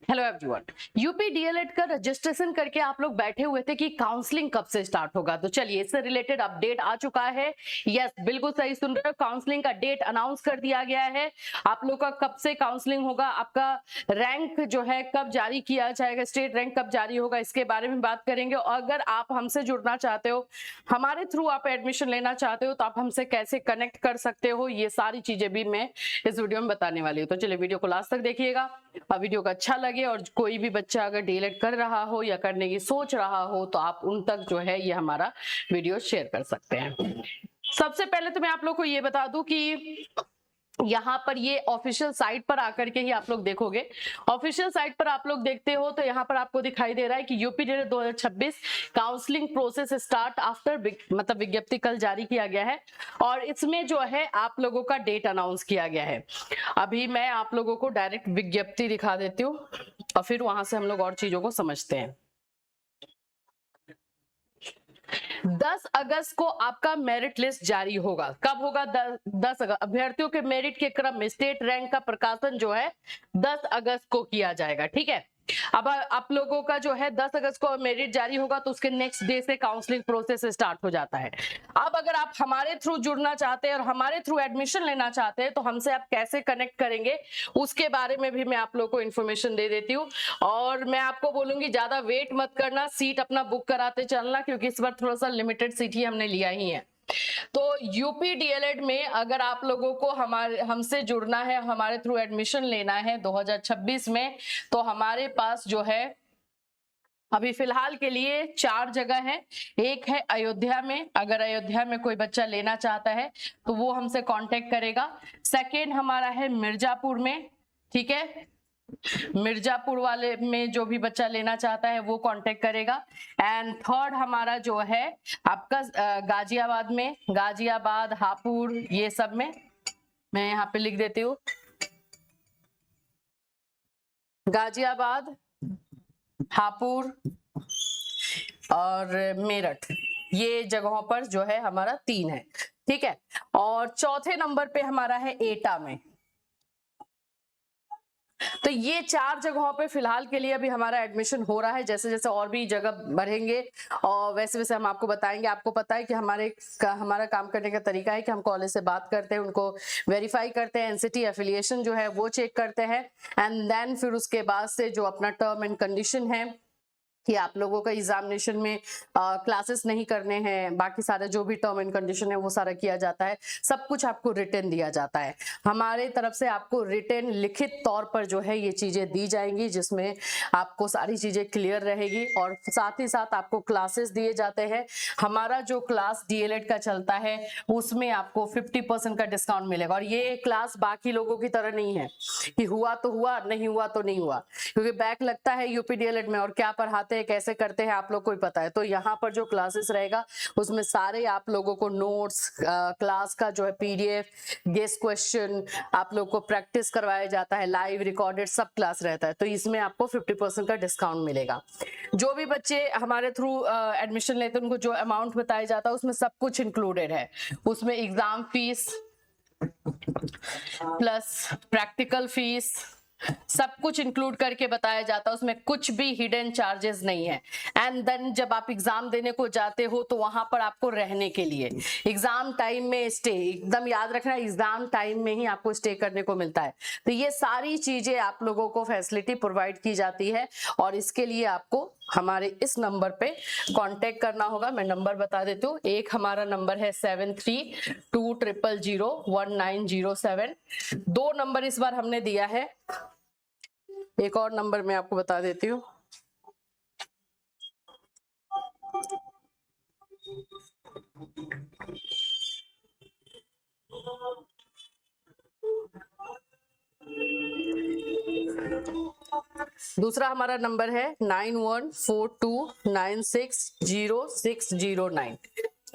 Hello everyone. UP DElEd का registration करके आप लोग बैठे हुए थे कि काउंसलिंग कब से स्टार्ट होगा, तो चलिए इससे रिलेटेड अपडेट आ चुका है। यस, बिल्कुल सही सुन रहे हो, काउंसलिंग का डेट अनाउंस कर दिया गया है। आप लोग का कब से काउंसलिंग होगा, आपका रैंक जो है कब जारी किया जाएगा, स्टेट रैंक कब जारी होगा, इसके बारे में बात करेंगे। और अगर आप हमसे जुड़ना चाहते हो, हमारे थ्रू आप एडमिशन लेना चाहते हो, तो आप हमसे कैसे कनेक्ट कर सकते हो, ये सारी चीजें भी मैं इस वीडियो में बताने वाली हूँ। तो चलिए वीडियो को लास्ट तक देखिएगा। और वीडियो का अच्छा लगे और कोई भी बच्चा अगर डीएलएड कर रहा हो या करने की सोच रहा हो, तो आप उन तक जो है ये हमारा वीडियो शेयर कर सकते हैं। सबसे पहले तो मैं आप लोग को ये बता दूं कि यहाँ पर ये ऑफिशियल साइट पर आकर के ही आप लोग देखोगे। ऑफिशियल साइट पर आप लोग देखते हो तो यहाँ पर आपको दिखाई दे रहा है कि UP DElEd 2026 counselling process start after, मतलब विज्ञप्ति कल जारी किया गया है और इसमें जो है आप लोगों का डेट अनाउंस किया गया है। अभी मैं आप लोगों को डायरेक्ट विज्ञप्ति दिखा देती हूँ और फिर वहां से हम लोग और चीजों को समझते हैं। 10 अगस्त को आपका मेरिट लिस्ट जारी होगा। कब होगा? 10 अगस्त। अभ्यर्थियों के मेरिट के क्रम में स्टेट रैंक का प्रकाशन जो है 10 अगस्त को किया जाएगा। ठीक है, अब आप लोगों का जो है 10 अगस्त को मेरिट जारी होगा तो उसके नेक्स्ट डे से काउंसलिंग प्रोसेस स्टार्ट हो जाता है। अब अगर आप हमारे थ्रू जुड़ना चाहते हैं और हमारे थ्रू एडमिशन लेना चाहते हैं, तो हमसे आप कैसे कनेक्ट करेंगे उसके बारे में भी मैं आप लोगों को इन्फॉर्मेशन दे देती हूँ। और मैं आपको बोलूंगी ज्यादा वेट मत करना, सीट अपना बुक कराते चलना, क्योंकि इस बार थोड़ा सा लिमिटेड सीट ही हमने लिया ही है। तो यूपी डीएलएड में अगर आप लोगों को हमसे जुड़ना है, हमारे थ्रू एडमिशन लेना है 2026 में, तो हमारे पास जो है अभी फिलहाल के लिए 4 जगह है। एक है अयोध्या में, अगर अयोध्या में कोई बच्चा लेना चाहता है तो वो हमसे कांटेक्ट करेगा। सेकेंड हमारा है मिर्जापुर में, ठीक है, मिर्जापुर वाले में जो भी बच्चा लेना चाहता है वो कांटेक्ट करेगा। एंड थर्ड हमारा जो है आपका गाजियाबाद में, गाजियाबाद, हापुड़, ये सब में मैं यहाँ पे लिख देती हूँ, गाजियाबाद, हापुड़ और मेरठ, ये जगहों पर जो है हमारा 3 है। ठीक है, और चौथे नंबर पे हमारा है एटा में। तो ये 4 जगहों पे फिलहाल के लिए अभी हमारा एडमिशन हो रहा है। जैसे जैसे और भी जगह बढ़ेंगे और वैसे वैसे हम आपको बताएंगे। आपको पता है कि हमारा काम करने का तरीका है कि हम कॉलेज से बात करते हैं, उनको वेरीफाई करते हैं, एनसीटी एफिलिएशन जो है वो चेक करते हैं, एंड देन फिर उसके बाद से जो अपना टर्म एंड कंडीशन है कि आप लोगों का एग्जामिनेशन में क्लासेस नहीं करने हैं, बाकी सारे जो भी टर्म एंड कंडीशन है वो सारा किया जाता है। सब कुछ आपको रिटन दिया जाता है। हमारे तरफ से आपको रिटन लिखित तौर पर जो है ये चीजें दी जाएंगी, जिसमें आपको सारी चीजें क्लियर रहेगी और साथ ही साथ आपको क्लासेस दिए जाते हैं। हमारा जो क्लास डीएलएड का चलता है उसमें आपको 50% का डिस्काउंट मिलेगा। और ये क्लास बाकी लोगों की तरह नहीं है कि हुआ तो हुआ, नहीं हुआ तो नहीं हुआ, क्योंकि बैक लगता है यूपी डीएलएड में और क्या पढ़ाते हैं कैसे करते हैं आप लोग को ही पता है। तो यहाँ पर जो क्लासेस रहेगा उसमें सारे आप लोगों को नोट्स, क्लास का जो है पीडीएफ, गेस्ट क्वेश्चन, आप लोग को प्रैक्टिस करवाया जाता है, लाइव रिकॉर्डेड सब क्लास रहता है। तो इसमें आपको 50% का डिस्काउंट मिलेगा। जो भी बच्चे हमारे थ्रू एडमिशन लेते हैं उनको जो अमाउंट बताया जाता है उसमें सब कुछ इंक्लूडेड है। उसमें exam fees plus practical fees सब कुछ इंक्लूड करके बताया जाता है, उसमें कुछ भी हिडन चार्जेस नहीं है। एंड देन जब आप एग्जाम देने को जाते हो तो वहां पर आपको रहने के लिए एग्जाम टाइम में स्टे, एकदम याद रखना एग्जाम टाइम में ही आपको स्टे करने को मिलता है। तो ये सारी चीजें आप लोगों को फैसिलिटी प्रोवाइड की जाती है और इसके लिए आपको हमारे इस नंबर पे कांटेक्ट करना होगा। मैं नंबर बता देती हूँ। एक हमारा नंबर है 7320001907। 2 नंबर इस बार हमने दिया है, एक और नंबर मैं आपको बता देती हूँ। दूसरा हमारा नंबर है 9142960609।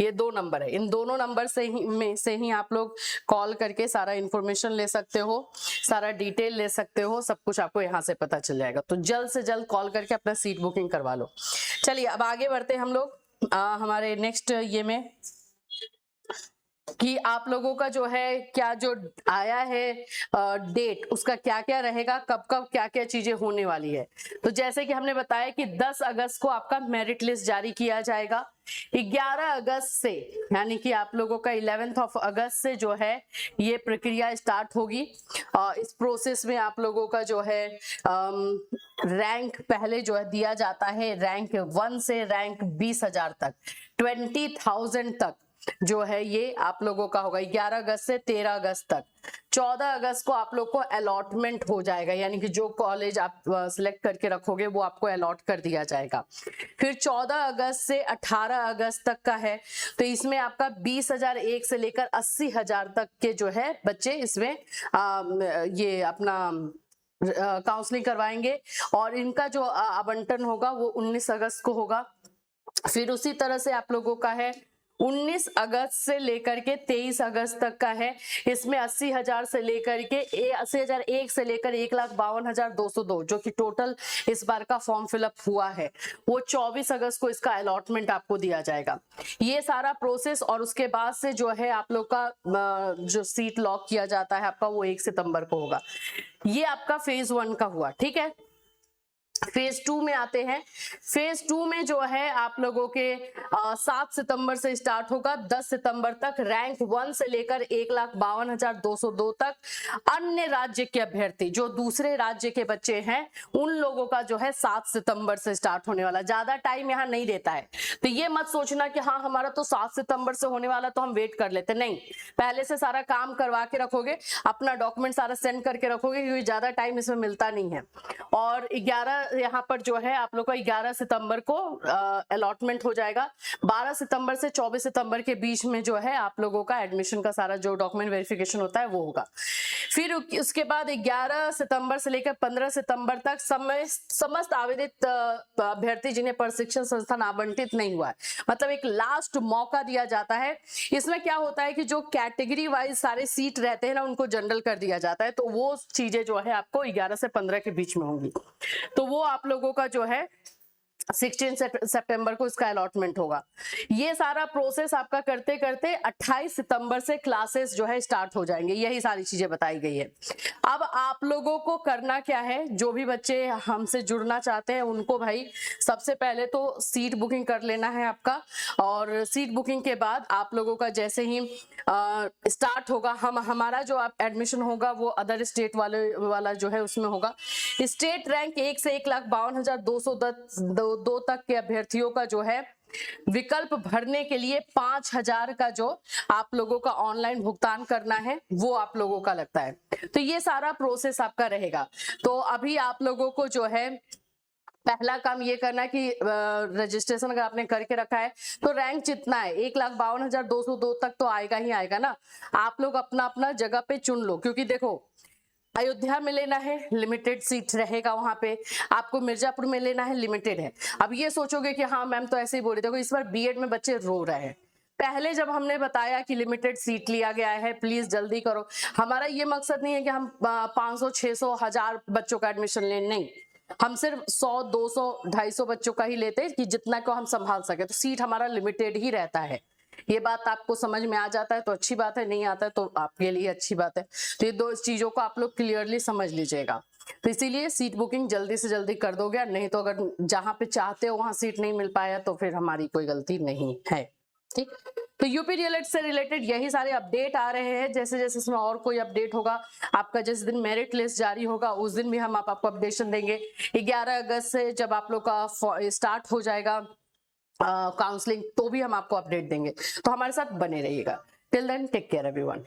ये 2 नंबर है। इन दोनों नंबर से ही आप लोग कॉल करके सारा इंफॉर्मेशन ले सकते हो, सारा डिटेल ले सकते हो, सब कुछ आपको यहाँ से पता चल जाएगा। तो जल्द से जल्द कॉल करके अपना सीट बुकिंग करवा लो। चलिए अब आगे बढ़ते हैं हम लोग हमारे नेक्स्ट ये में। कि आप लोगों का जो है क्या जो आया है डेट, उसका क्या क्या रहेगा, कब कब क्या क्या चीजें होने वाली है। तो जैसे कि हमने बताया कि 10 अगस्त को आपका मेरिट लिस्ट जारी किया जाएगा। 11 अगस्त से यानी कि आप लोगों का 11th ऑफ अगस्त से जो है ये प्रक्रिया स्टार्ट होगी। इस प्रोसेस में आप लोगों का जो है रैंक पहले जो है दिया जाता है, रैंक 1 से रैंक 20,000 तक, 20,000 तक जो है ये आप लोगों का होगा 11 अगस्त से 13 अगस्त तक। 14 अगस्त को आप लोग को अलॉटमेंट हो जाएगा, यानी कि जो कॉलेज आप सिलेक्ट करके रखोगे वो आपको अलॉट कर दिया जाएगा। फिर 14 अगस्त से 18 अगस्त तक का है, तो इसमें आपका 20,001 से लेकर 80,000 तक के जो है बच्चे इसमें ये अपना काउंसलिंग करवाएंगे और इनका जो आवंटन होगा वो 19 अगस्त को होगा। फिर उसी तरह से आप लोगों का है 19 अगस्त से लेकर के 23 अगस्त तक का है, इसमें 80,000 से लेकर के 80,001 से लेकर 1,52,202 जो कि टोटल इस बार का फॉर्म फिलअप हुआ है, वो 24 अगस्त को इसका अलॉटमेंट आपको दिया जाएगा। ये सारा प्रोसेस और उसके बाद से जो है आप लोग का जो सीट लॉक किया जाता है आपका वो 1 सितंबर को होगा। ये आपका फेज 1 का हुआ, ठीक है। फेज 2 में आते हैं। फेज 2 में जो है आप लोगों के 7 सितंबर से स्टार्ट होगा, 10 सितंबर तक रैंक 1 से लेकर 1,52,202 तक अन्य राज्य के अभ्यर्थी जो दूसरे राज्य के बच्चे हैं उन लोगों का जो है 7 सितंबर से स्टार्ट होने वाला। ज्यादा टाइम यहाँ नहीं देता है, तो ये मत सोचना कि हाँ हमारा तो 7 सितंबर से होने वाला तो हम वेट कर लेते, नहीं, पहले से सारा काम करवा के रखोगे, अपना डॉक्यूमेंट सारा सेंड करके रखोगे क्योंकि ज्यादा टाइम इसमें मिलता नहीं है। और 11 यहाँ पर जो है आप लोग का 11 सितंबर को अलॉटमेंट हो जाएगा। 12 सितंबर से 24 सितंबर के बीच में जो है आप लोगों का एडमिशन का सारा जो डॉक्यूमेंट वेरिफिकेशन होता है वो होगा। फिर उसके बाद 11 सितंबर से लेकर 15 सितंबर तक समस्त आवेदित अभ्यर्थी जिन्हें प्रशिक्षण संस्थान आवंटित नहीं हुआ है, मतलब एक लास्ट मौका दिया जाता है। इसमें क्या होता है कि जो कैटेगरी वाइज सारे सीट रहते हैं ना उनको जनरल कर दिया जाता है, तो वो चीजें जो है आपको 11 से 15 के बीच में होंगी। तो वो आप लोगों का जो है 16 सितंबर को इसका अलॉटमेंट होगा। ये सारा प्रोसेस आपका करते करते 28 सितंबर से क्लासेस जो है स्टार्ट हो जाएंगे। यही सारी चीजें बताई गई है। अब आप लोगों को करना क्या है, जो भी बच्चे हमसे जुड़ना चाहते हैं उनको भाई सबसे पहले तो सीट बुकिंग कर लेना है आपका, और सीट बुकिंग के बाद आप लोगों का जैसे ही स्टार्ट होगा हमारा जो आप एडमिशन होगा वो अदर स्टेट वाला जो है उसमें होगा। स्टेट रैंक 1 से 1,52,202 तक के अभ्यर्थियों का जो है विकल्प भरने के लिए 5,000 का जो आप लोगों का ऑनलाइन भुगतान करना है वो आप लोगों का लगता है। तो ये सारा प्रोसेस आपका रहेगा। तो अभी आप लोगों को जो है पहला काम ये करना है कि रजिस्ट्रेशन अगर आपने करके रखा है तो रैंक जितना है 1,52,202 तक तो आएगा ही आएगा ना। आप लोग अपना अपना जगह पे चुन लो, क्योंकि देखो अयोध्या में लेना है लिमिटेड सीट रहेगा, वहां पे आपको मिर्जापुर में लेना है लिमिटेड है। अब ये सोचोगे कि हाँ मैम तो ऐसे ही बोल रही, देखो इस बार बीएड में बच्चे रो रहे हैं। पहले जब हमने बताया कि लिमिटेड सीट लिया गया है प्लीज जल्दी करो, हमारा ये मकसद नहीं है कि हम 500 600 1000 बच्चों का एडमिशन लें, नहीं, हम सिर्फ 100 200 250 बच्चों का ही लेते कि जितना को हम संभाल सके। तो सीट हमारा लिमिटेड ही रहता है। ये बात आपको समझ में आ जाता है तो अच्छी बात है, नहीं आता है तो आपके लिए अच्छी बात है। तो ये दो चीजों को आप लोग क्लियरली समझ लीजिएगा। तो इसीलिए सीट बुकिंग जल्दी से जल्दी कर दोगे, नहीं तो अगर जहां पे चाहते हो वहां सीट नहीं मिल पाया तो फिर हमारी कोई गलती नहीं है, ठीक। तो यूपी डीएलएड से रिलेटेड यही सारे अपडेट आ रहे हैं। जैसे जैसे इसमें और कोई अपडेट होगा, आपका जिस दिन मेरिट लिस्ट जारी होगा उस दिन भी हम आपको अपडेशन देंगे। 11 अगस्त से जब आप लोग का स्टार्ट हो जाएगा काउंसलिंग तो भी हम आपको अपडेट देंगे। तो हमारे साथ बने रहिएगा। Till then take care everyone.